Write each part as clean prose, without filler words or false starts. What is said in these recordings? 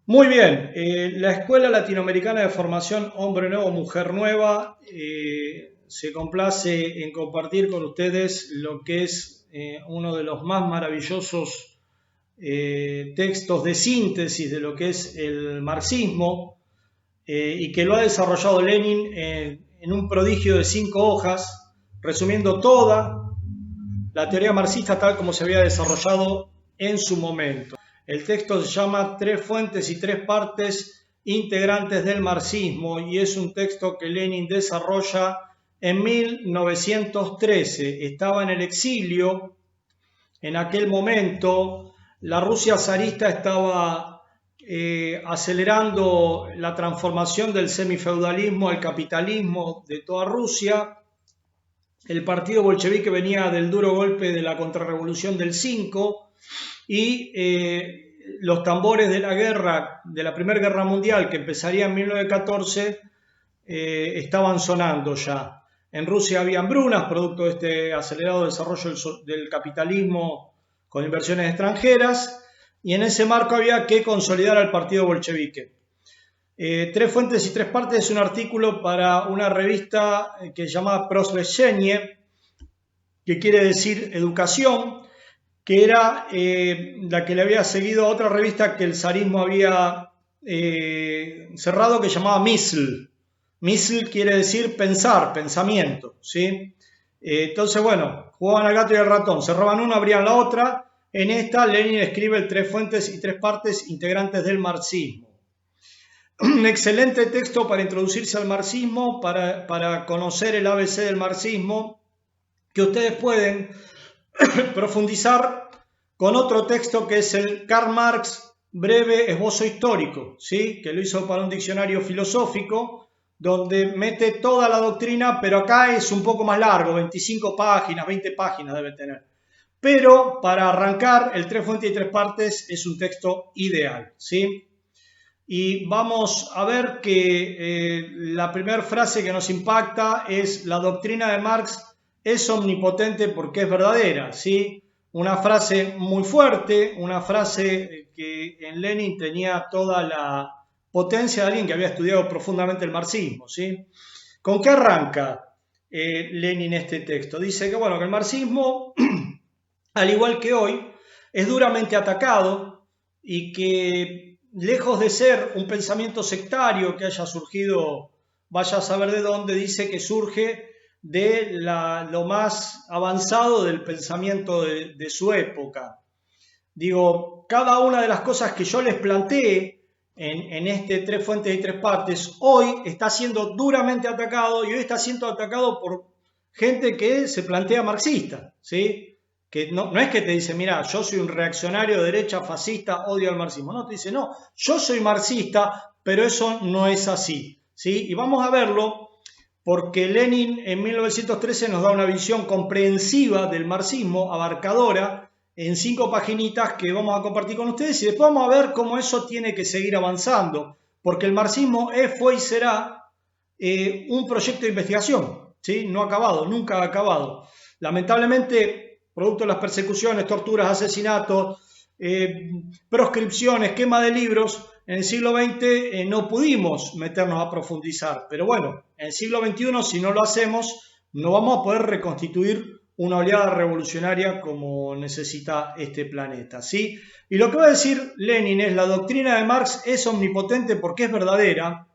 Muy bien, la Escuela Latinoamericana de Formación Hombre Nuevo, Mujer Nueva se complace en compartir con ustedes lo que es uno de los más maravillosos textos de síntesis de lo que es el marxismo y que lo ha desarrollado Lenin en un prodigio de 5 hojas, resumiendo toda la teoría marxista tal como se había desarrollado en su momento. El texto se llama Tres fuentes y tres partes integrantes del marxismo y es un texto que Lenin desarrolla en 1913. Estaba en el exilio en aquel momento. La Rusia zarista estaba acelerando la transformación del semifeudalismo al capitalismo de toda Rusia. El partido bolchevique venía del duro golpe de la contrarrevolución del 5 y los tambores de la guerra, de la Primera Guerra Mundial, que empezaría en 1914, estaban sonando ya. En Rusia había hambrunas, producto de este acelerado desarrollo del capitalismo con inversiones extranjeras, y en ese marco había que consolidar al partido bolchevique. Tres fuentes y tres partes es un artículo para una revista que se llama Prosvещение, que quiere decir educación, que era la que le había seguido a otra revista que el zarismo había cerrado, que llamaba Mysl. Mysl quiere decir pensar, pensamiento, ¿sí? Entonces, bueno, jugaban al gato y al ratón, cerraban una, abrían la otra. En esta, Lenin escribe el Tres fuentes y tres partes integrantes del marxismo. Un excelente texto para introducirse al marxismo, para conocer el ABC del marxismo, que ustedes pueden profundizar con otro texto que es el Karl Marx breve esbozo histórico, ¿sí? Que lo hizo para un diccionario filosófico, donde mete toda la doctrina, pero acá es un poco más largo, 25 páginas, 20 páginas debe tener. Pero para arrancar, el Tres fuentes y tres partes es un texto ideal, ¿sí? Y vamos a ver que la primera frase que nos impacta es: la doctrina de Marx es omnipotente porque es verdadera, ¿sí? Una frase muy fuerte, una frase que en Lenin tenía toda la potencia de alguien que había estudiado profundamente el marxismo, ¿sí? ¿Con qué arranca Lenin este texto? Dice que, bueno, que el marxismo, al igual que hoy, es duramente atacado y que, lejos de ser un pensamiento sectario que haya surgido, vaya a saber de dónde, dice que surge de lo más avanzado del pensamiento de su época. Digo, cada una de las cosas que yo les planteé en este Tres fuentes y tres partes, hoy está siendo duramente atacado, y hoy está siendo atacado por gente que se plantea marxista, ¿sí? Que no es que te dice, mira, yo soy un reaccionario de derecha, fascista, odio al marxismo. No, te dice, no, yo soy marxista, pero eso no es así, ¿sí? Y vamos a verlo porque Lenin en 1913 nos da una visión comprensiva del marxismo, abarcadora, en 5 paginitas que vamos a compartir con ustedes, y después vamos a ver cómo eso tiene que seguir avanzando, porque el marxismo es, fue y será un proyecto de investigación, ¿sí? No ha acabado, nunca ha acabado. Lamentablemente, producto de las persecuciones, torturas, asesinatos, proscripciones, quema de libros, en el siglo XX no pudimos meternos a profundizar, pero bueno, en el siglo XXI, si no lo hacemos, no vamos a poder reconstituir una oleada revolucionaria como necesita este planeta, ¿sí? Y lo que va a decir Lenin es: la doctrina de Marx es omnipotente porque es verdadera.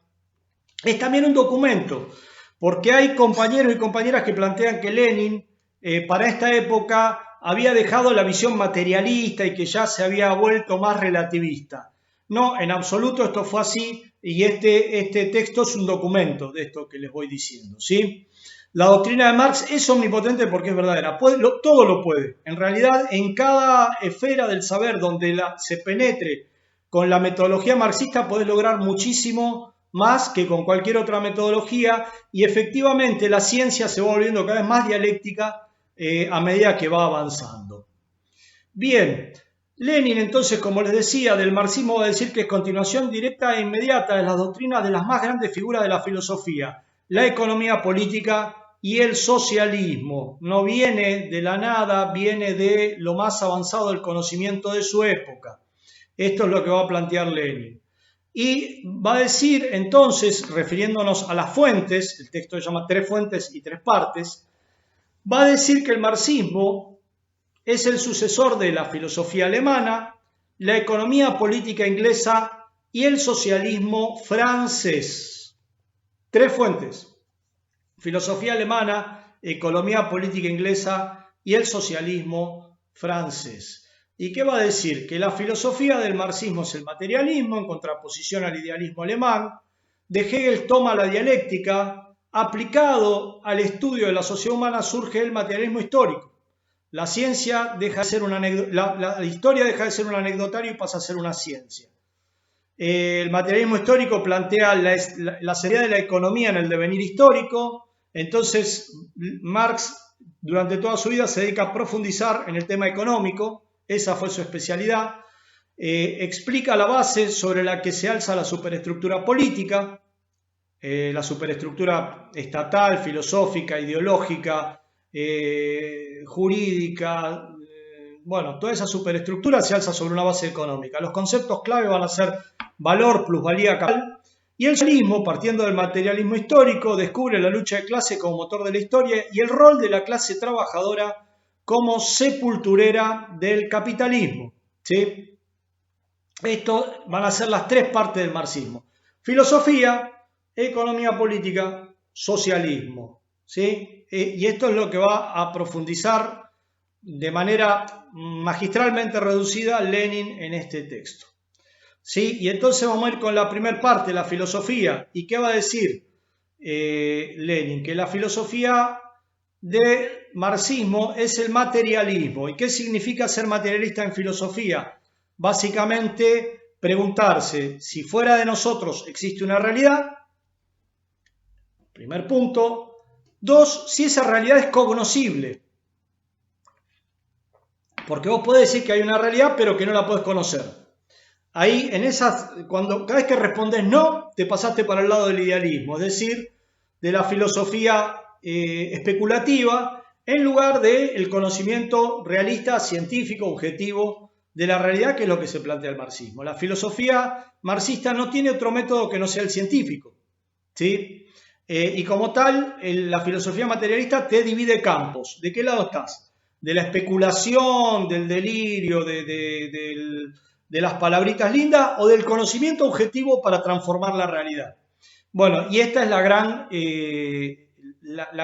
Es también un documento, porque hay compañeros y compañeras que plantean que Lenin, para esta época, había dejado la visión materialista y que ya se había vuelto más relativista. No, en absoluto esto fue así, y este texto es un documento de esto que les voy diciendo, ¿sí? La doctrina de Marx es omnipotente porque es verdadera, todo lo puede. En realidad, en cada esfera del saber donde se penetre con la metodología marxista, podés lograr muchísimo más que con cualquier otra metodología, y efectivamente la ciencia se va volviendo cada vez más dialéctica a medida que va avanzando. Bien, Lenin entonces, como les decía, del marxismo va a decir que es continuación directa e inmediata de las doctrinas de las más grandes figuras de la filosofía: la economía política y el socialismo. No viene de la nada, viene de lo más avanzado del conocimiento de su época. Esto es lo que va a plantear Lenin. y va a decir entonces, refiriéndonos a las fuentes, el texto se llama Tres fuentes y tres partes, va a decir que el marxismo es el sucesor de la filosofía alemana, la economía política inglesa y el socialismo francés. Tres fuentes: filosofía alemana, economía política inglesa y el socialismo francés. ¿Y qué va a decir? Que la filosofía del marxismo es el materialismo, en contraposición al idealismo alemán. De Hegel toma la dialéctica. Aplicado al estudio de la sociedad humana surge el materialismo histórico. La ciencia deja de ser la historia deja de ser un anecdotario y pasa a ser una ciencia. El materialismo histórico plantea la seriedad de la economía en el devenir histórico. Entonces, Marx durante toda su vida se dedica a profundizar en el tema económico. Esa fue su especialidad. Explica la base sobre la que se alza la superestructura política, la superestructura estatal, filosófica, ideológica, jurídica. Bueno, toda esa superestructura se alza sobre una base económica. Los conceptos clave van a ser valor, plusvalía, capital. Y el socialismo, partiendo del materialismo histórico, descubre la lucha de clase como motor de la historia y el rol de la clase trabajadora como sepulturera del capitalismo. ¿Sí? Esto van a ser las tres partes del marxismo: filosofía, economía política, socialismo. ¿Sí? Y esto es lo que va a profundizar de manera magistralmente reducida Lenin en este texto. ¿Sí? Y entonces vamos a ir con la primera parte, la filosofía. ¿Y qué va a decir Lenin? Que la filosofía de marxismo es el materialismo. ¿Y qué significa ser materialista en filosofía? Básicamente preguntarse si fuera de nosotros existe una realidad. Primer punto. Dos, si esa realidad es cognoscible. Porque vos podés decir que hay una realidad pero que no la podés conocer. Ahí, cada vez que respondes no, te pasaste para el lado del idealismo, es decir, de la filosofía especulativa, en lugar del conocimiento realista, científico, objetivo de la realidad, que es lo que se plantea el marxismo. La filosofía marxista no tiene otro método que no sea el científico, ¿sí? Y como tal, la filosofía materialista te divide campos. ¿De qué lado estás? De la especulación, del delirio, de las palabritas lindas, o del conocimiento objetivo para transformar la realidad. Bueno, y esta es la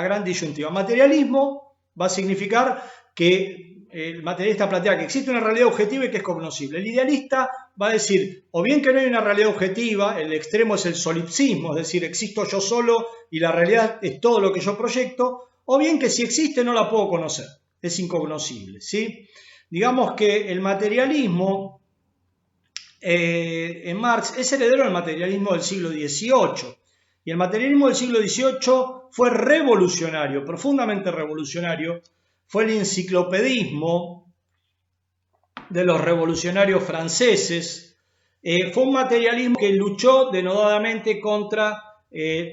gran disyuntiva. Materialismo va a significar que el materialista plantea que existe una realidad objetiva y que es cognoscible. El idealista va a decir, o bien que no hay una realidad objetiva, el extremo es el solipsismo, es decir, existo yo solo y la realidad es todo lo que yo proyecto, o bien que si existe no la puedo conocer, es incognoscible, ¿sí? Digamos que el materialismo en Marx es heredero del materialismo del siglo XVIII. Y el materialismo del siglo XVIII fue revolucionario, profundamente revolucionario. Fue el enciclopedismo de los revolucionarios franceses. Fue un materialismo que luchó denodadamente contra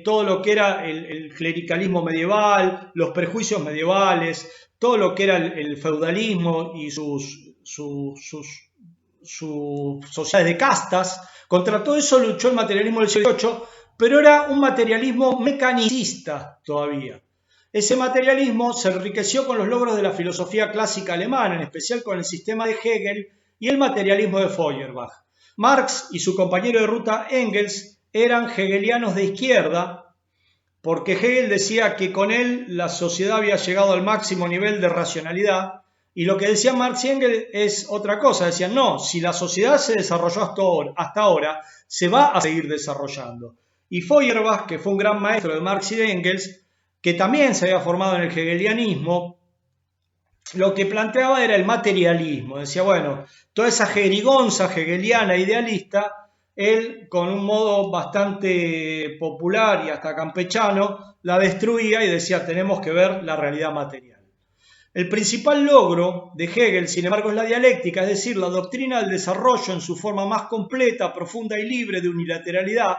todo lo que era el clericalismo medieval, los prejuicios medievales, todo lo que era el feudalismo y sus sociedades de castas. Contra todo eso luchó el materialismo del siglo XVIII, pero era un materialismo mecanicista todavía. Ese materialismo se enriqueció con los logros de la filosofía clásica alemana, en especial con el sistema de Hegel y el materialismo de Feuerbach. Marx y su compañero de ruta Engels eran hegelianos de izquierda, porque Hegel decía que con él la sociedad había llegado al máximo nivel de racionalidad, y lo que decían Marx y Engels es otra cosa. Decían, no, si la sociedad se desarrolló hasta ahora, se va a seguir desarrollando. Y Feuerbach, que fue un gran maestro de Marx y de Engels, que también se había formado en el hegelianismo, lo que planteaba era el materialismo. Decía, bueno, toda esa jerigonza hegeliana idealista, él con un modo bastante popular y hasta campechano, la destruía y decía, tenemos que ver la realidad material. El principal logro de Hegel, sin embargo, es la dialéctica, es decir, la doctrina del desarrollo en su forma más completa, profunda y libre de unilateralidad,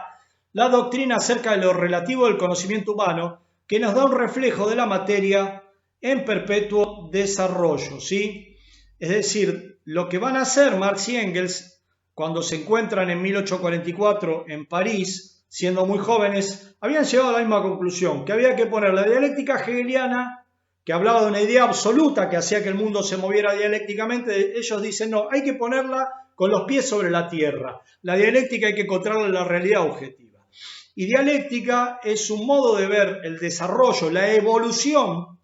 la doctrina acerca de lo relativo del conocimiento humano, que nos da un reflejo de la materia en perpetuo desarrollo, ¿sí? Es decir, lo que van a hacer Marx y Engels cuando se encuentran en 1844 en París, siendo muy jóvenes, habían llegado a la misma conclusión, que había que poner la dialéctica hegeliana, que hablaba de una idea absoluta que hacía que el mundo se moviera dialécticamente. Ellos dicen, no, hay que ponerla con los pies sobre la tierra. La dialéctica hay que encontrarla en la realidad objetiva. Y dialéctica es un modo de ver el desarrollo, la evolución,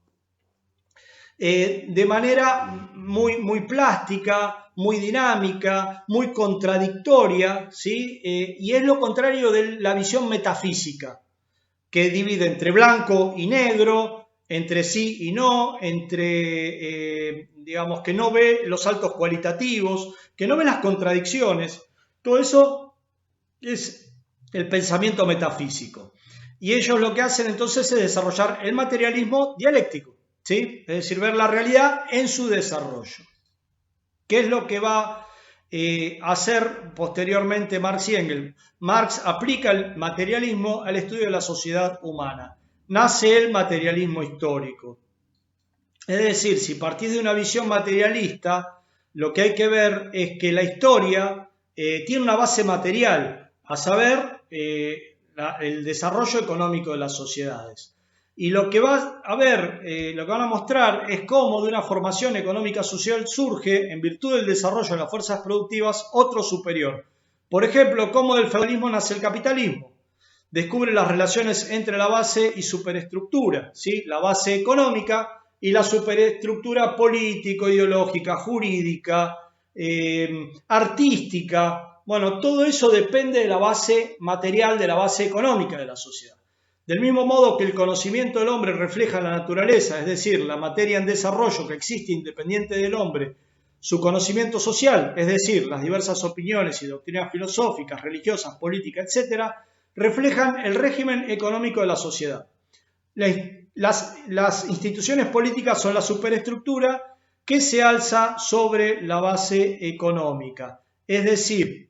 de manera muy plástica, muy dinámica, muy contradictoria, ¿sí? Y es lo contrario de la visión metafísica, que divide entre blanco y negro, entre sí y no, entre, digamos, que no ve los saltos cualitativos, que no ve las contradicciones. Todo eso es el pensamiento metafísico. Y ellos lo que hacen entonces es desarrollar el materialismo dialéctico, ¿sí? Es decir, ver la realidad en su desarrollo. ¿Qué es lo que va a hacer posteriormente Marx y Engels? Marx aplica el materialismo al estudio de la sociedad humana. Nace el materialismo histórico. Es decir, si partís de una visión materialista, lo que hay que ver es que la historia tiene una base material, a saber, el desarrollo económico de las sociedades. Y lo que va a ver, lo que van a mostrar es cómo de una formación económica social surge, en virtud del desarrollo de las fuerzas productivas, otro superior. Por ejemplo, cómo del feudalismo nace el capitalismo. Descubre las relaciones entre la base y superestructura, ¿sí? La base económica y la superestructura político, ideológica, jurídica, artística. Bueno, todo eso depende de la base material, de la base económica de la sociedad. Del mismo modo que el conocimiento del hombre refleja la naturaleza, es decir, la materia en desarrollo que existe independiente del hombre, su conocimiento social, es decir, las diversas opiniones y doctrinas filosóficas, religiosas, políticas, etc., reflejan el régimen económico de la sociedad. Las instituciones políticas son la superestructura que se alza sobre la base económica. Es decir,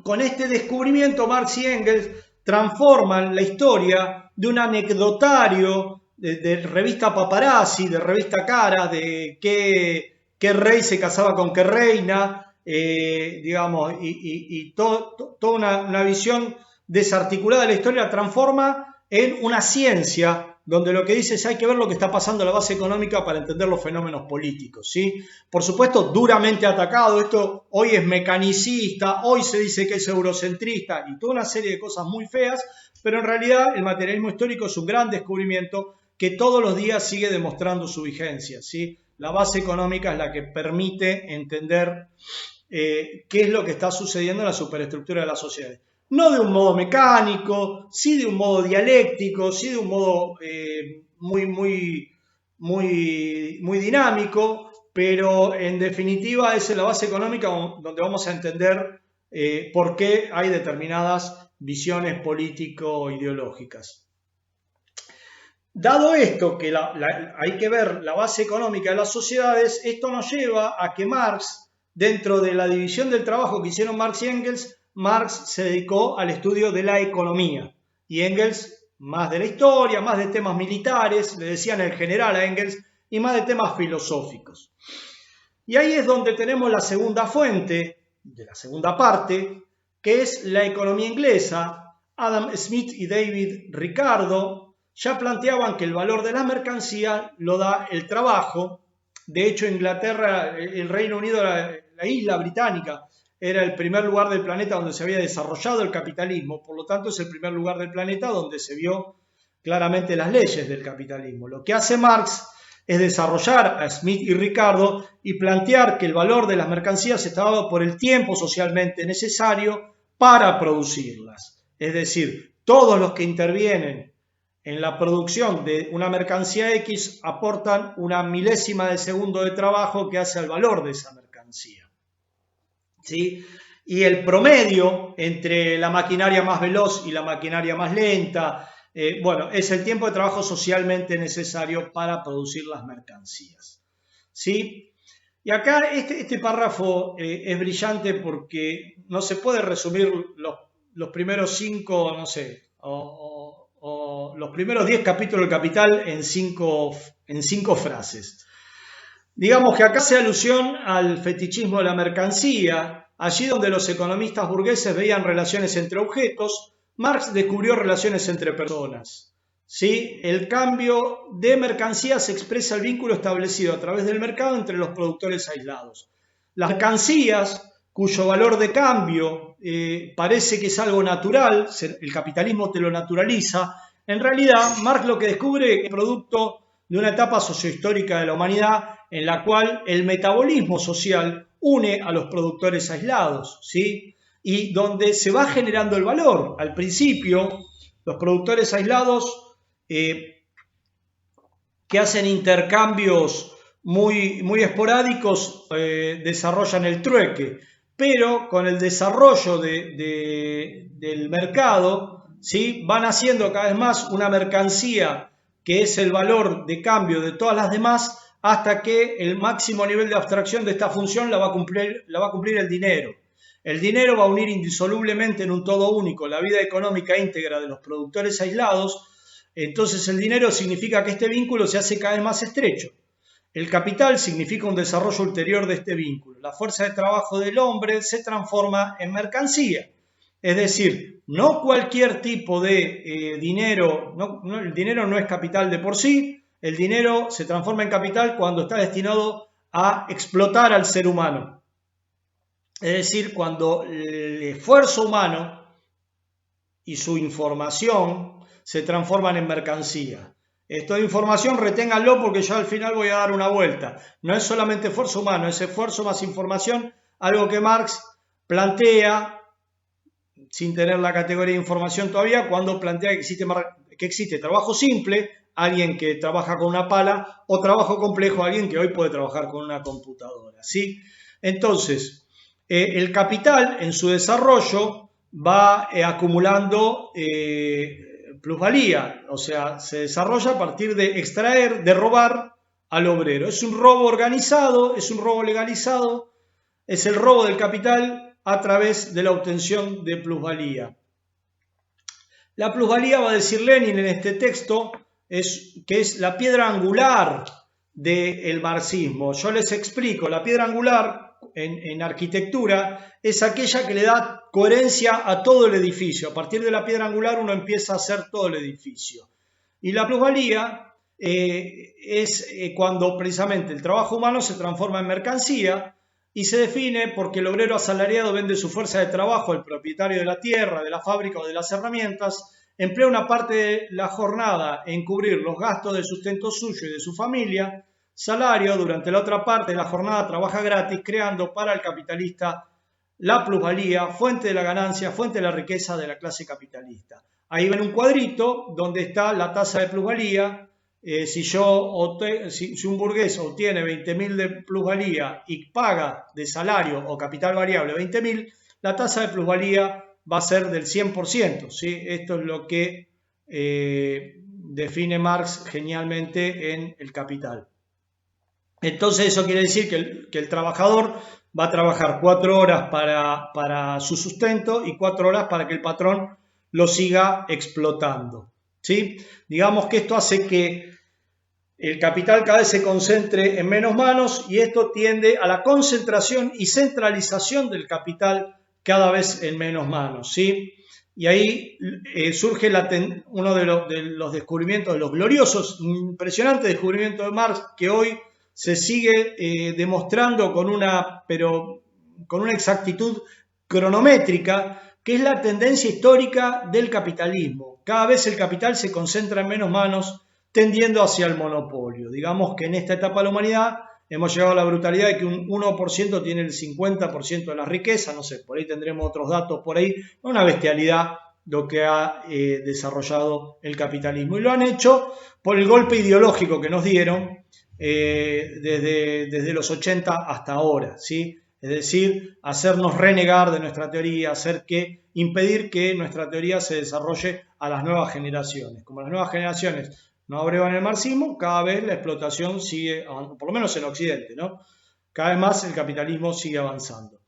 con este descubrimiento Marx y Engels transforman la historia de un anecdotario de revista paparazzi, de revista cara, de qué rey se casaba con qué reina, digamos, y toda una visión desarticulada de la historia la transforma en una ciencia donde lo que dice es hay que ver lo que está pasando en la base económica para entender los fenómenos políticos, ¿sí? Por supuesto, duramente atacado, esto hoy es mecanicista, hoy se dice que es eurocentrista y toda una serie de cosas muy feas, pero en realidad el materialismo histórico es un gran descubrimiento que todos los días sigue demostrando su vigencia, ¿sí? La base económica es la que permite entender qué es lo que está sucediendo en la superestructura de las sociedades. No de un modo mecánico, sí de un modo dialéctico, sí de un modo muy dinámico, pero en definitiva es en la base económica donde vamos a entender por qué hay determinadas visiones político-ideológicas. Dado esto, que hay que ver la base económica de las sociedades, esto nos lleva a que Marx, dentro de la división del trabajo que hicieron Marx y Engels, Marx se dedicó al estudio de la economía y Engels más de la historia, más de temas militares, le decían el general a Engels, y más de temas filosóficos. Y ahí es donde tenemos la segunda fuente, de la segunda parte, que es la economía inglesa. Adam Smith y David Ricardo ya planteaban que el valor de la mercancía lo da el trabajo. De hecho, Inglaterra, el Reino Unido, la isla británica, era el primer lugar del planeta donde se había desarrollado el capitalismo, por lo tanto es el primer lugar del planeta donde se vio claramente las leyes del capitalismo. Lo que hace Marx es desarrollar a Smith y Ricardo y plantear que el valor de las mercancías está dado por el tiempo socialmente necesario para producirlas. Es decir, todos los que intervienen en la producción de una mercancía X aportan una milésima de segundo de trabajo que hace al valor de esa mercancía. ¿Sí? Y el promedio entre la maquinaria más veloz y la maquinaria más lenta, bueno, es el tiempo de trabajo socialmente necesario para producir las mercancías. ¿Sí? Y acá este párrafo es brillante porque no se puede resumir los primeros 5, no sé, o los primeros 10 capítulos del Capital en cinco frases. Digamos que acá hace alusión al fetichismo de la mercancía, Allí donde los economistas burgueses veían relaciones entre objetos, Marx descubrió relaciones entre personas. ¿Sí? El cambio de mercancías expresa el vínculo establecido a través del mercado entre los productores aislados. Las mercancías, cuyo valor de cambio parece que es algo natural, el capitalismo te lo naturaliza, en realidad Marx lo que descubre es producto de una etapa sociohistórica de la humanidad en la cual el metabolismo social une a los productores aislados, ¿sí? Y donde se va generando el valor. Al principio, los productores aislados que hacen intercambios muy esporádicos desarrollan el trueque, pero con el desarrollo del mercado, ¿sí? Van haciendo cada vez más una mercancía que es el valor de cambio de todas las demás, hasta que el máximo nivel de abstracción de esta función la va a cumplir el dinero. El dinero va a unir indisolublemente en un todo único la vida económica íntegra de los productores aislados. Entonces el dinero significa que este vínculo se hace cada vez más estrecho. El capital significa un desarrollo ulterior de este vínculo. La fuerza de trabajo del hombre se transforma en mercancía. Es decir, no cualquier tipo de dinero, el dinero no es capital de por sí, el dinero se transforma en capital cuando está destinado a explotar al ser humano. Es decir, cuando el esfuerzo humano y su información se transforman en mercancía. Esto de información reténganlo porque yo al final voy a dar una vuelta. No es solamente esfuerzo humano, es esfuerzo más información, algo que Marx plantea sin tener la categoría de información todavía, cuando plantea que existe trabajo simple, alguien que trabaja con una pala, o trabajo complejo, alguien que hoy puede trabajar con una computadora, ¿sí? Entonces, el capital en su desarrollo va acumulando plusvalía, o sea, se desarrolla a partir de extraer, de robar al obrero. Es un robo organizado, es un robo legalizado, es el robo del capital a través de la obtención de plusvalía. La plusvalía, va a decir Lenin en este texto, que es la piedra angular del marxismo. Yo les explico, la piedra angular en arquitectura es aquella que le da coherencia a todo el edificio. A partir de la piedra angular uno empieza a hacer todo el edificio. Y la plusvalía es cuando precisamente el trabajo humano se transforma en mercancía y se define porque el obrero asalariado vende su fuerza de trabajo al propietario de la tierra, de la fábrica o de las herramientas, emplea una parte de la jornada en cubrir los gastos de sustento suyo y de su familia, salario, durante la otra parte de la jornada trabaja gratis, creando para el capitalista la plusvalía, fuente de la ganancia, fuente de la riqueza de la clase capitalista. Ahí ven un cuadrito donde está la tasa de plusvalía. Si un burgués obtiene 20.000 de plusvalía y paga de salario o capital variable 20.000, la tasa de plusvalía va a ser del 100%, ¿sí? Esto es lo que define Marx genialmente en El Capital. Entonces eso quiere decir que el trabajador va a trabajar 4 horas para su sustento y 4 horas para que el patrón lo siga explotando, ¿sí? Digamos que esto hace que el capital cada vez se concentre en menos manos y esto tiende a la concentración y centralización del capital cada vez en menos manos, ¿sí? Y ahí surge uno de los descubrimientos, de los gloriosos, impresionantes descubrimientos de Marx, que hoy se sigue demostrando con una exactitud cronométrica, que es la tendencia histórica del capitalismo. Cada vez el capital se concentra en menos manos, tendiendo hacia el monopolio. Digamos que en esta etapa de la humanidad hemos llegado a la brutalidad de que un 1% tiene el 50% de la riqueza, no sé, por ahí tendremos otros datos por ahí, una bestialidad lo que ha desarrollado el capitalismo. Y lo han hecho por el golpe ideológico que nos dieron desde los 80 hasta ahora, ¿sí? Es decir, hacernos renegar de nuestra teoría, impedir que nuestra teoría se desarrolle a las nuevas generaciones. Como las nuevas generaciones no abrevan el marxismo, cada vez la explotación sigue, por lo menos en Occidente, ¿no? Cada vez más el capitalismo sigue avanzando.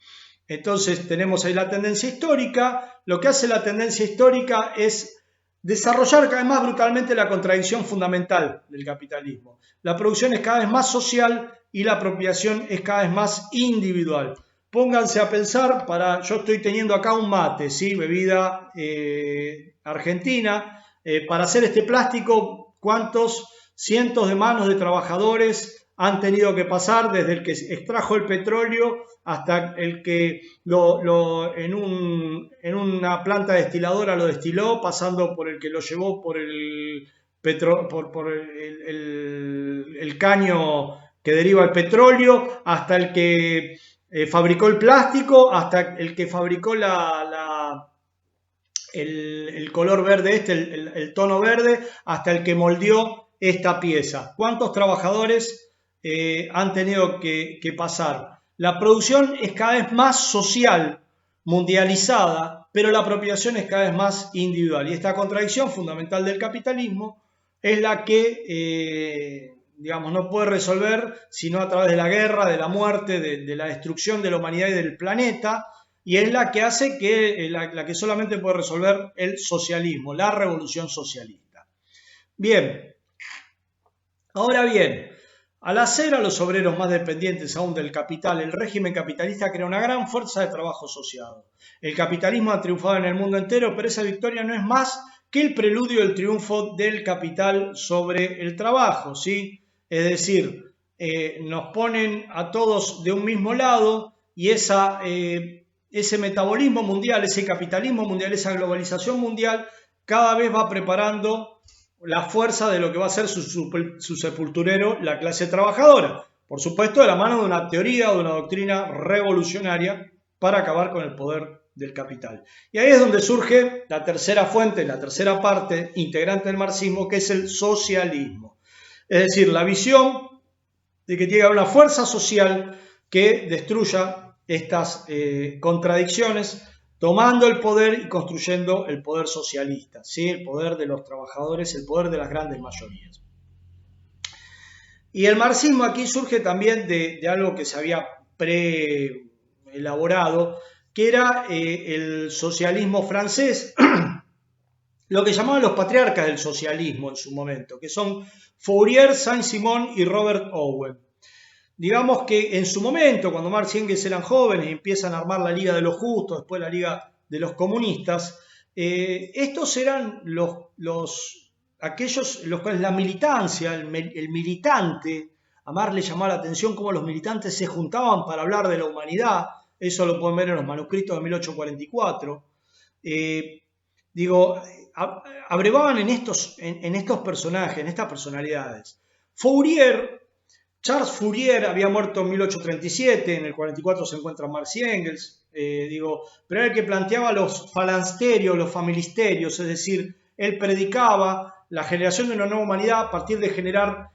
Entonces tenemos ahí la tendencia histórica. Lo que hace la tendencia histórica es desarrollar cada vez más brutalmente la contradicción fundamental del capitalismo. La producción es cada vez más social y la apropiación es cada vez más individual. pónganse a pensar, yo estoy teniendo acá un mate, ¿sí? Bebida argentina, para hacer este plástico, ¿cuántos cientos de manos de trabajadores han tenido que pasar desde el que extrajo el petróleo hasta el que en una planta destiladora lo destiló, pasando por el que lo llevó por el caño que deriva el petróleo, hasta el que fabricó el plástico, hasta el que fabricó el color verde, el tono verde, hasta el que moldeó esta pieza. ¿Cuántos trabajadores han tenido que pasar? La producción es cada vez más social, mundializada, pero la apropiación es cada vez más individual. Y esta contradicción fundamental del capitalismo es la que, digamos, no puede resolver sino a través de la guerra, de la muerte, de la destrucción de la humanidad y del planeta, y es la que hace que, la que solamente puede resolver el socialismo, la revolución socialista. Bien, ahora bien, al hacer a los obreros más dependientes aún del capital, el régimen capitalista crea una gran fuerza de trabajo asociado. El capitalismo ha triunfado en el mundo entero, pero esa victoria no es más que el preludio del triunfo del capital sobre el trabajo, ¿sí? Es decir, nos ponen a todos de un mismo lado y ese metabolismo mundial, ese capitalismo mundial, esa globalización mundial cada vez va preparando la fuerza de lo que va a ser su sepulturero, la clase trabajadora. Por supuesto, de la mano de una teoría o de una doctrina revolucionaria para acabar con el poder del capital. Y ahí es donde surge la tercera fuente, la tercera parte integrante del marxismo, que es el socialismo. Es decir, la visión de que tiene que haber una fuerza social que destruya estas contradicciones, tomando el poder y construyendo el poder socialista, ¿sí? El poder de los trabajadores, el poder de las grandes mayorías. Y el marxismo aquí surge también de algo que se había preelaborado, que era el socialismo francés, lo que llamaban los patriarcas del socialismo en su momento, que son Fourier, Saint-Simon y Robert Owen. Digamos que en su momento, cuando Marx y Engels eran jóvenes y empiezan a armar la Liga de los Justos, después la Liga de los Comunistas, estos eran aquellos los cuales la militancia, el militante, a Marx le llamaba la atención cómo los militantes se juntaban para hablar de la humanidad, eso lo pueden ver en los manuscritos de 1844, abrevaban en estos personajes, en estas personalidades. Charles Fourier había muerto en 1837, en el 44 se encuentran Marx y Engels, pero era el que planteaba los falansterios, los familisterios, es decir, él predicaba la generación de una nueva humanidad a partir de generar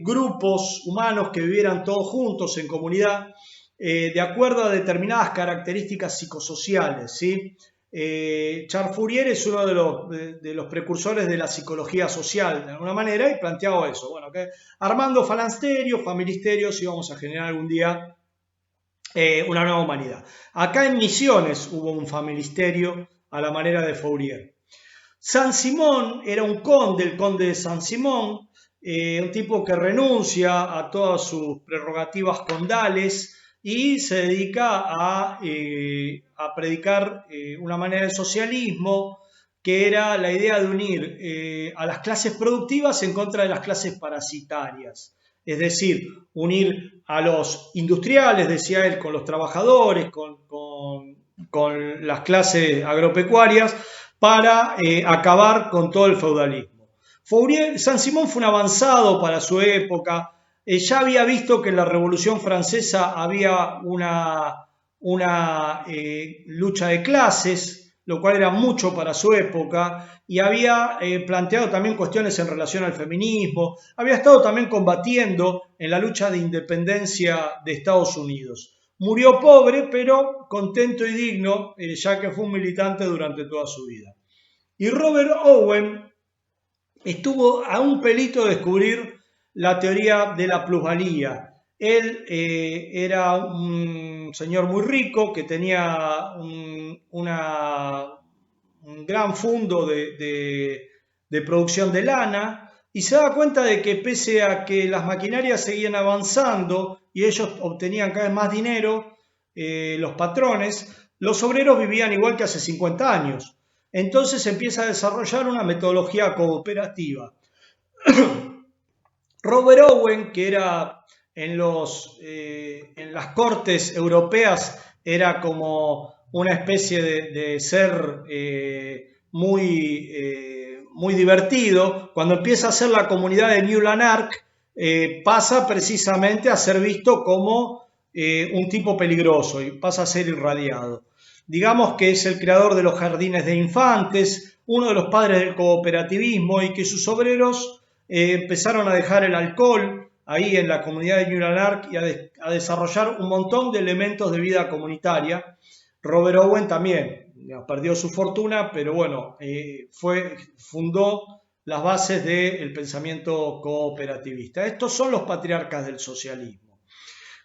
grupos humanos que vivieran todos juntos en comunidad, de acuerdo a determinadas características psicosociales, ¿sí? Charles Fourier es uno de los precursores de la psicología social, de alguna manera, y planteaba eso. Bueno, que armando falansterios, familisterios, íbamos a generar algún día una nueva humanidad. Acá en Misiones hubo un familisterio a la manera de Fourier. Saint-Simon era un conde, el conde de Saint-Simon, un tipo que renuncia a todas sus prerrogativas condales y se dedica a predicar una manera de socialismo que era la idea de unir a las clases productivas en contra de las clases parasitarias. Es decir, unir a los industriales, decía él, con los trabajadores, con las clases agropecuarias, para acabar con todo el feudalismo. Saint-Simon fue un avanzado para su época. Ya había visto que en la Revolución Francesa había una lucha de clases, lo cual era mucho para su época, y había planteado también cuestiones en relación al feminismo, había estado también combatiendo en la lucha de independencia de Estados Unidos. Murió pobre, pero contento y digno, ya que fue un militante durante toda su vida. Y Robert Owen estuvo a un pelito de descubrir la teoría de la plusvalía. Él era un señor muy rico que tenía un gran fondo de producción de lana y se daba cuenta de que pese a que las maquinarias seguían avanzando y ellos obtenían cada vez más dinero, los patrones, los obreros vivían igual que hace 50 años. Entonces empieza a desarrollar una metodología cooperativa. Robert Owen, que era en las cortes europeas, era como una especie de ser muy divertido. Cuando empieza a hacer la comunidad de New Lanark, pasa precisamente a ser visto como un tipo peligroso y pasa a ser irradiado. Digamos que es el creador de los jardines de infantes, uno de los padres del cooperativismo, y que sus obreros empezaron a dejar el alcohol ahí en la comunidad de New Lanark y a desarrollar un montón de elementos de vida comunitaria. Robert Owen también perdió su fortuna, pero bueno, fundó las bases del pensamiento cooperativista. Estos son los patriarcas del socialismo.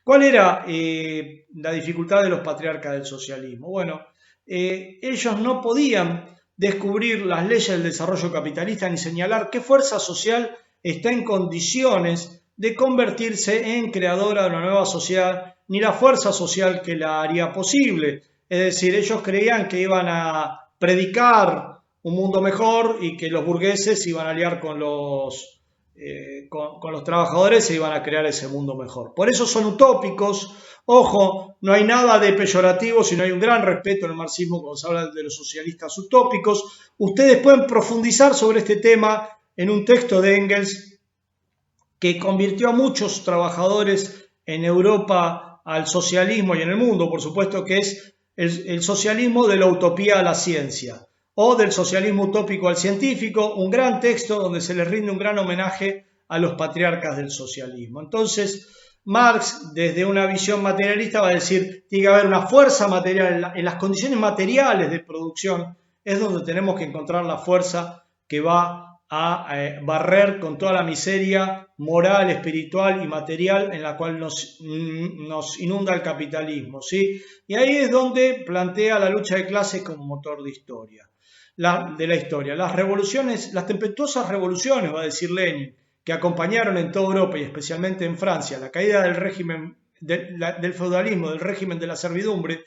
¿Cuál era la dificultad de los patriarcas del socialismo? Bueno, ellos no podían descubrir las leyes del desarrollo capitalista ni señalar qué fuerza social está en condiciones de convertirse en creadora de una nueva sociedad, ni la fuerza social que la haría posible. Es decir, ellos creían que iban a predicar un mundo mejor y que los burgueses iban a aliar con los trabajadores e iban a crear ese mundo mejor. Por eso son utópicos. Ojo, no hay nada de peyorativo, sino hay un gran respeto en el marxismo cuando se habla de los socialistas utópicos. Ustedes pueden profundizar sobre este tema en un texto de Engels que convirtió a muchos trabajadores en Europa al socialismo y en el mundo, por supuesto, que es el socialismo de la utopía a la ciencia o del socialismo utópico al científico, un gran texto donde se les rinde un gran homenaje a los patriarcas del socialismo. Entonces, Marx, desde una visión materialista, va a decir, tiene que haber una fuerza material, en las condiciones materiales de producción es donde tenemos que encontrar la fuerza que va a barrer con toda la miseria moral, espiritual y material en la cual nos inunda el capitalismo, ¿sí? Y ahí es donde plantea la lucha de clases como motor de la historia. Las revoluciones, las tempestuosas revoluciones, va a decir Lenin, que acompañaron en toda Europa y especialmente en Francia la caída del régimen del feudalismo, del régimen de la servidumbre,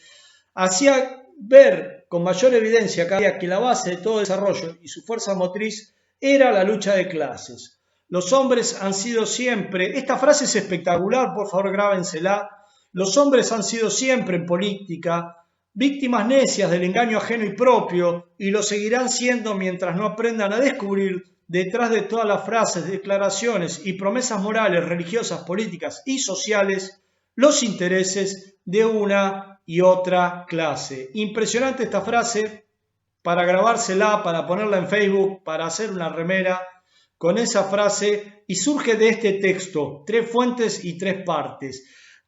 hacía ver con mayor evidencia que la base de todo desarrollo y su fuerza motriz era la lucha de clases. Los hombres han sido siempre, esta frase es espectacular, por favor grábensela, los hombres han sido siempre en política víctimas necias del engaño ajeno y propio, y lo seguirán siendo mientras no aprendan a descubrir detrás de todas las frases, declaraciones y promesas morales, religiosas, políticas y sociales los intereses de una y otra clase. Impresionante esta frase, para grabársela, para ponerla en Facebook, para hacer una remera con esa frase, y surge de este texto, 3 fuentes y 3 partes.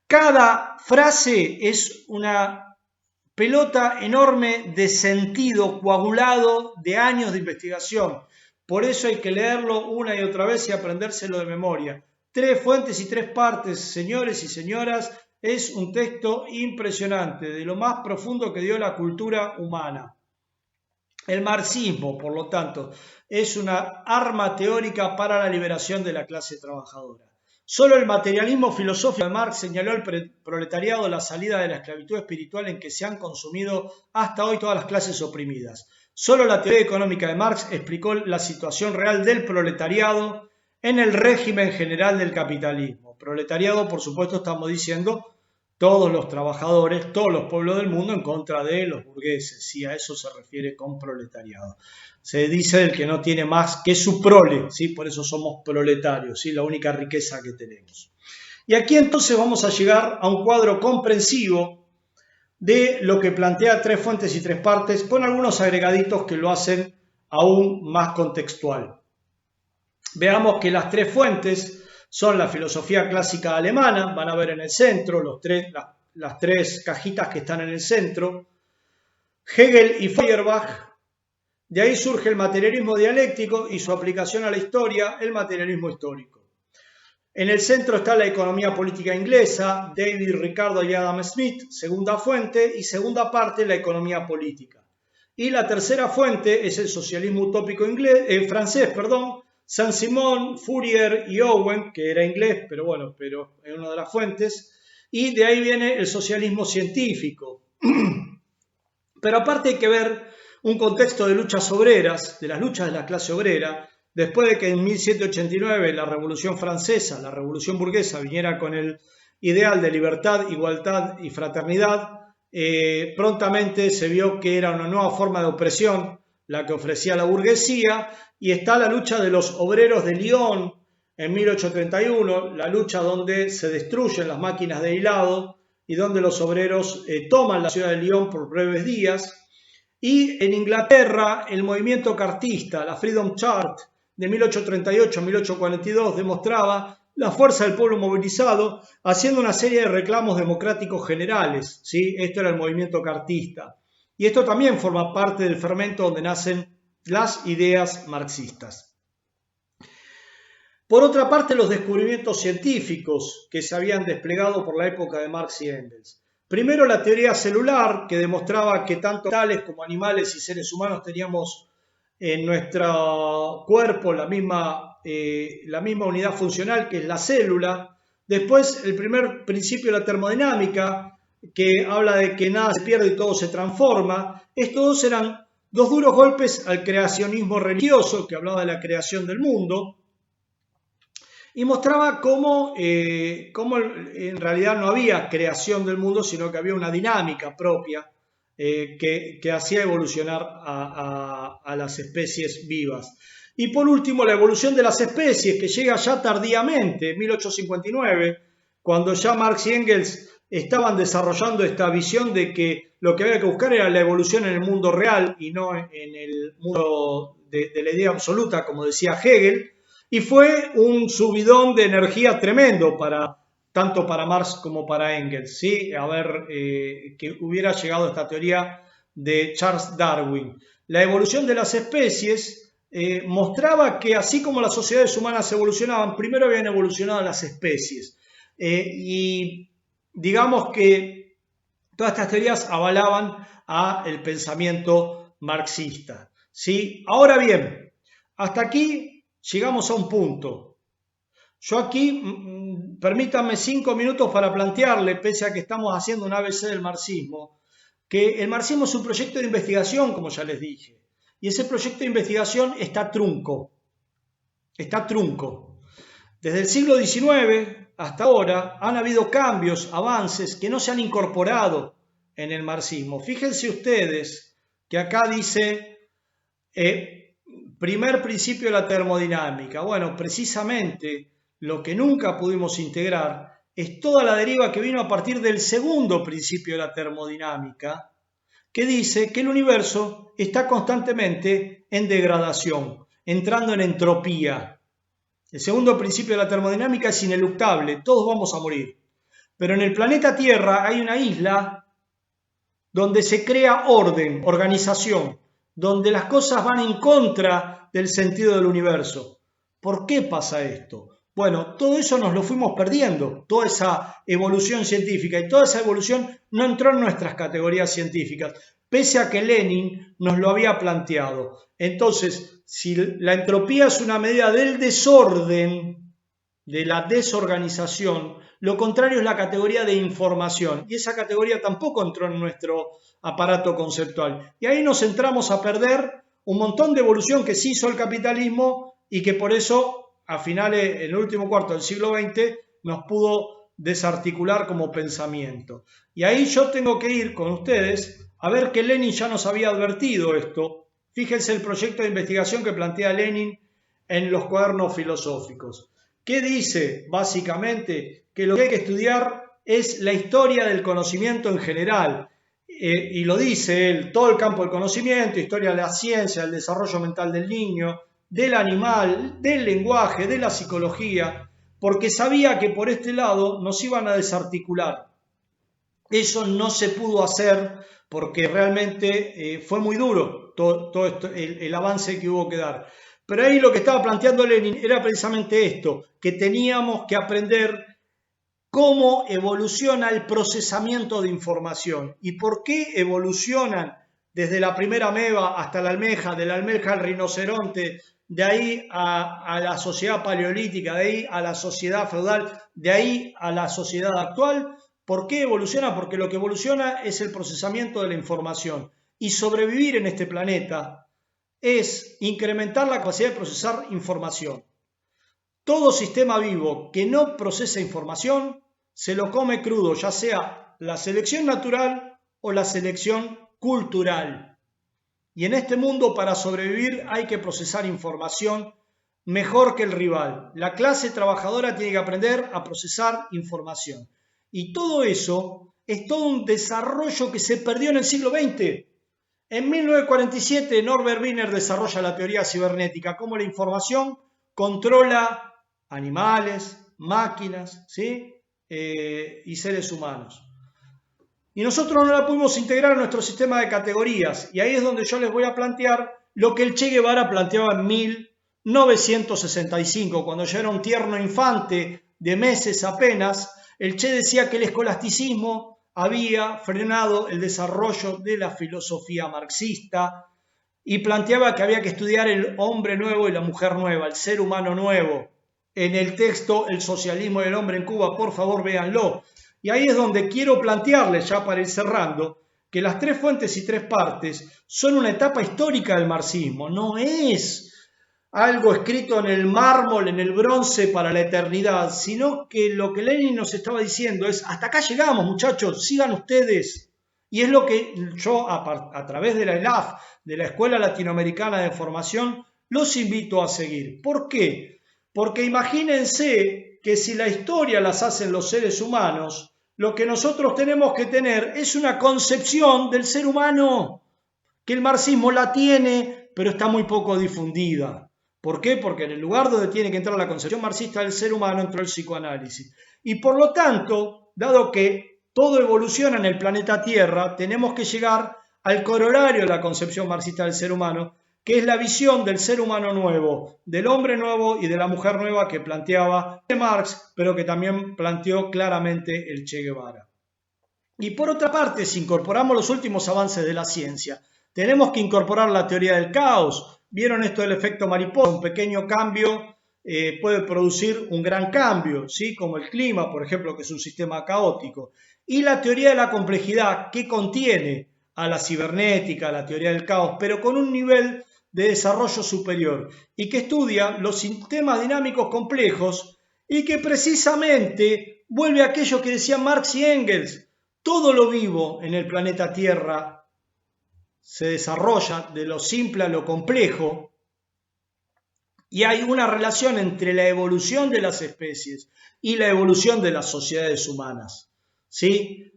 Cada frase es una pelota enorme de sentido coagulado de años de investigación. Por eso hay que leerlo una y otra vez y aprendérselo de memoria. 3 fuentes y 3 partes, señores y señoras, es un texto impresionante, de lo más profundo que dio la cultura humana. El marxismo, por lo tanto, es una arma teórica para la liberación de la clase trabajadora. Solo el materialismo filosófico de Marx señaló al proletariado la salida de la esclavitud espiritual en que se han consumido hasta hoy todas las clases oprimidas. Solo la teoría económica de Marx explicó la situación real del proletariado en el régimen general del capitalismo. Proletariado, por supuesto, estamos diciendo todos los trabajadores, todos los pueblos del mundo en contra de los burgueses. Sí, a eso se refiere con proletariado. Se dice el que no tiene más que su prole, ¿sí? Por eso somos proletarios, ¿sí? La única riqueza que tenemos. Y aquí entonces vamos a llegar a un cuadro comprensivo de lo que plantea 3 fuentes y 3 partes, con algunos agregaditos que lo hacen aún más contextual. Veamos que las 3 fuentes son la filosofía clásica alemana, van a ver en el centro las 3 cajitas que están en el centro, Hegel y Feuerbach. De ahí surge el materialismo dialéctico y su aplicación a la historia, el materialismo histórico. En el centro está la economía política inglesa, David Ricardo y Adam Smith, segunda fuente, y segunda parte, la economía política. Y la tercera fuente es el socialismo utópico francés, Saint-Simon, Fourier y Owen, que era inglés, pero es una de las fuentes, y de ahí viene el socialismo científico. Pero aparte hay que ver un contexto de luchas obreras, de las luchas de la clase obrera, después de que en 1789 la Revolución Francesa, la Revolución Burguesa, viniera con el ideal de libertad, igualdad y fraternidad, prontamente se vio que era una nueva forma de opresión la que ofrecía la burguesía, y está la lucha de los obreros de Lyon en 1831, la lucha donde se destruyen las máquinas de hilado y donde los obreros toman la ciudad de Lyon por breves días. Y en Inglaterra el movimiento cartista, la Freedom Chart de 1838 a 1842, demostraba la fuerza del pueblo movilizado haciendo una serie de reclamos democráticos generales, ¿sí? Esto era el movimiento cartista. Y esto también forma parte del fermento donde nacen las ideas marxistas. Por otra parte, los descubrimientos científicos que se habían desplegado por la época de Marx y Engels. Primero, la teoría celular, que demostraba que tanto animales como animales y seres humanos teníamos en nuestro cuerpo la misma unidad funcional, que es la célula. Después, el primer principio de la termodinámica, que habla de que nada se pierde y todo se transforma. Estos dos eran dos duros golpes al creacionismo religioso, que hablaba de la creación del mundo, y mostraba cómo en realidad no había creación del mundo, sino que había una dinámica propia que hacía evolucionar a las especies vivas. Y por último, la evolución de las especies, que llega ya tardíamente, en 1859, cuando ya Marx y Engels estaban desarrollando esta visión de que lo que había que buscar era la evolución en el mundo real y no en el mundo de la idea absoluta, como decía Hegel. Y fue un subidón de energía tremendo tanto para Marx como para Engels, ¿sí? Que hubiera llegado esta teoría de Charles Darwin. La evolución de las especies mostraba que así como las sociedades humanas evolucionaban, primero habían evolucionado las especies. Y digamos que todas estas teorías avalaban el pensamiento marxista, ¿sí? Ahora bien, hasta aquí llegamos a un punto. Yo aquí, permítanme 5 minutos para plantearle, pese a que estamos haciendo un ABC del marxismo, que el marxismo es un proyecto de investigación, como ya les dije, y ese proyecto de investigación está trunco. Está trunco. Desde el siglo XIX hasta ahora han habido cambios, avances que no se han incorporado en el marxismo. Fíjense ustedes que acá dice primer principio de la termodinámica. Bueno, precisamente lo que nunca pudimos integrar es toda la deriva que vino a partir del segundo principio de la termodinámica, que dice que el universo está constantemente en degradación, entrando en entropía. El segundo principio de la termodinámica es ineluctable, todos vamos a morir. Pero en el planeta Tierra hay una isla donde se crea orden, organización, donde las cosas van en contra del sentido del universo. ¿Por qué pasa esto? Bueno, todo eso nos lo fuimos perdiendo, toda esa evolución científica, y toda esa evolución no entró en nuestras categorías científicas, pese a que Lenin nos lo había planteado. Entonces, si la entropía es una medida del desorden, de la desorganización, lo contrario es la categoría de información, y esa categoría tampoco entró en nuestro aparato conceptual. Y ahí nos entramos a perder un montón de evolución que sí hizo el capitalismo y que por eso a finales, en el último cuarto del siglo XX, nos pudo desarticular como pensamiento. Y ahí yo tengo que ir con ustedes a ver que Lenin ya nos había advertido esto. Fíjense el proyecto de investigación que plantea Lenin en los cuadernos filosóficos. ¿Qué dice? Básicamente que lo que hay que estudiar es la historia del conocimiento en general. Y lo dice él, todo el campo del conocimiento, historia de la ciencia, el desarrollo mental del niño, del animal, del lenguaje, de la psicología, porque sabía que por este lado nos iban a desarticular. Eso no se pudo hacer porque realmente fue muy duro todo esto, el avance que hubo que dar. Pero ahí lo que estaba planteando Lenin era precisamente esto, que teníamos que aprender cómo evoluciona el procesamiento de información y por qué evolucionan desde la primera ameba hasta la almeja, de la almeja al rinoceronte, de ahí a la sociedad paleolítica, de ahí a la sociedad feudal, de ahí a la sociedad actual, ¿Por qué evoluciona? Porque lo que evoluciona es el procesamiento de la información. Y sobrevivir en este planeta es incrementar la capacidad de procesar información. Todo sistema vivo que no procesa información se lo come crudo, ya sea la selección natural o la selección cultural. Y en este mundo, para sobrevivir, hay que procesar información mejor que el rival. La clase trabajadora tiene que aprender a procesar información. Y todo eso es todo un desarrollo que se perdió en el siglo XX. En 1947, Norbert Wiener desarrolla la teoría cibernética, cómo la información controla animales, máquinas, ¿sí? Y seres humanos. Y nosotros no la pudimos integrar en nuestro sistema de categorías. Y ahí es donde yo les voy a plantear lo que el Che Guevara planteaba en 1965, cuando yo era un tierno infante de meses apenas. El Che decía que el escolasticismo había frenado el desarrollo de la filosofía marxista y planteaba que había que estudiar el hombre nuevo y la mujer nueva, el ser humano nuevo. En el texto El socialismo y el hombre en Cuba, por favor, véanlo. Y ahí es donde quiero plantearles, ya para ir cerrando, que las tres fuentes y tres partes son una etapa histórica del marxismo. No es algo escrito en el mármol, en el bronce para la eternidad, sino que lo que Lenin nos estaba diciendo es: hasta acá llegamos, muchachos, sigan ustedes. Y es lo que yo, a través de la ELAF, de la Escuela Latinoamericana de Formación, los invito a seguir. ¿Por qué? Porque imagínense que si la historia las hacen los seres humanos, lo que nosotros tenemos que tener es una concepción del ser humano, que el marxismo la tiene, pero está muy poco difundida. ¿Por qué? Porque en el lugar donde tiene que entrar la concepción marxista del ser humano entró el psicoanálisis. Y por lo tanto, dado que todo evoluciona en el planeta Tierra, tenemos que llegar al corolario de la concepción marxista del ser humano, que es la visión del ser humano nuevo, del hombre nuevo y de la mujer nueva que planteaba Marx, pero que también planteó claramente el Che Guevara. Y por otra parte, si incorporamos los últimos avances de la ciencia, tenemos que incorporar la teoría del caos. ¿Vieron esto del efecto mariposa? Un pequeño cambio puede producir un gran cambio, ¿sí? Como el clima, por ejemplo, que es un sistema caótico. Y la teoría de la complejidad, que contiene a la cibernética, a la teoría del caos, pero con un nivel de desarrollo superior, y que estudia los sistemas dinámicos complejos y que precisamente vuelve a aquello que decían Marx y Engels: todo lo vivo en el planeta Tierra se desarrolla de lo simple a lo complejo, y hay una relación entre la evolución de las especies y la evolución de las sociedades humanas, ¿sí?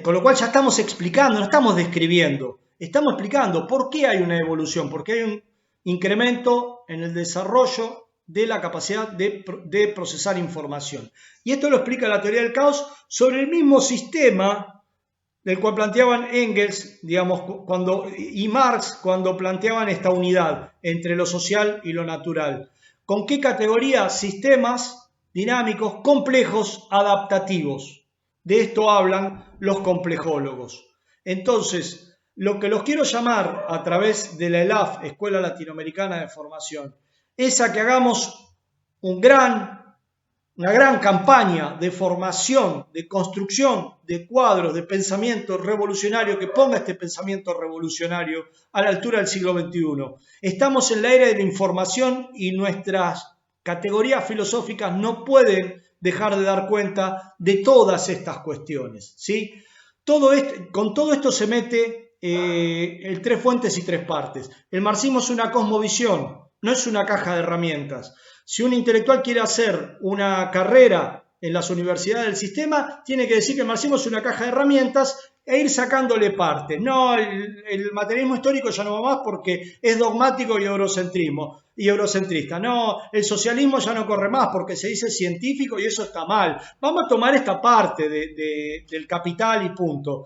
Con lo cual ya estamos explicando, no estamos describiendo, estamos explicando por qué hay una evolución, porque hay un incremento en el desarrollo de la capacidad de procesar información. Y esto lo explica la teoría del caos sobre el mismo sistema del cual planteaban Engels, digamos, y Marx cuando planteaban esta unidad entre lo social y lo natural. ¿Con qué categoría? Sistemas dinámicos, complejos, adaptativos. De esto hablan los complejólogos. Entonces, lo que los quiero llamar a través de la ELAF, Escuela Latinoamericana de Formación, es a que hagamos una gran campaña de formación, de construcción de cuadros de pensamiento revolucionario que ponga este pensamiento revolucionario a la altura del siglo XXI. Estamos en la era de la información y nuestras categorías filosóficas no pueden dejar de dar cuenta de todas estas cuestiones, ¿sí? Con todo esto se mete el tres fuentes y tres partes. El marxismo es una cosmovisión, no es una caja de herramientas. Si un intelectual quiere hacer una carrera en las universidades del sistema, tiene que decir que el marxismo es una caja de herramientas e ir sacándole parte. No, el materialismo histórico ya no va más porque es dogmático y eurocentrista. No, el socialismo ya no corre más porque se dice científico y eso está mal. Vamos a tomar esta parte del capital y punto.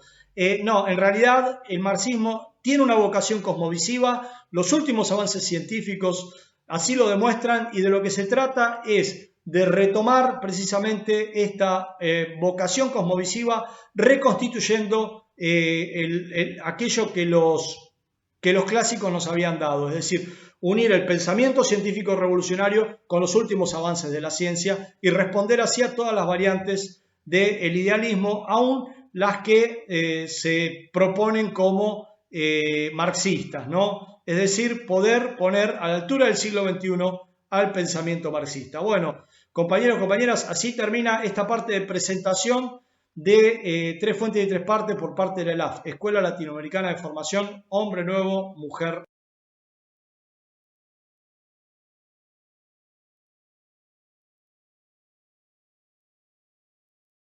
No, en realidad el marxismo tiene una vocación cosmovisiva. Los últimos avances científicos así lo demuestran, y de lo que se trata es de retomar precisamente esta vocación cosmovisiva, reconstituyendo aquello que los clásicos nos habían dado, es decir, unir el pensamiento científico revolucionario con los últimos avances de la ciencia y responder así a todas las variantes del idealismo, aún las que se proponen como marxistas, ¿no? Es decir, poder poner a la altura del siglo XXI al pensamiento marxista. Bueno, compañeros, compañeras, así termina esta parte de presentación de Tres Fuentes y Tres Partes por parte de la ELAF, Escuela Latinoamericana de Formación Hombre Nuevo, Mujer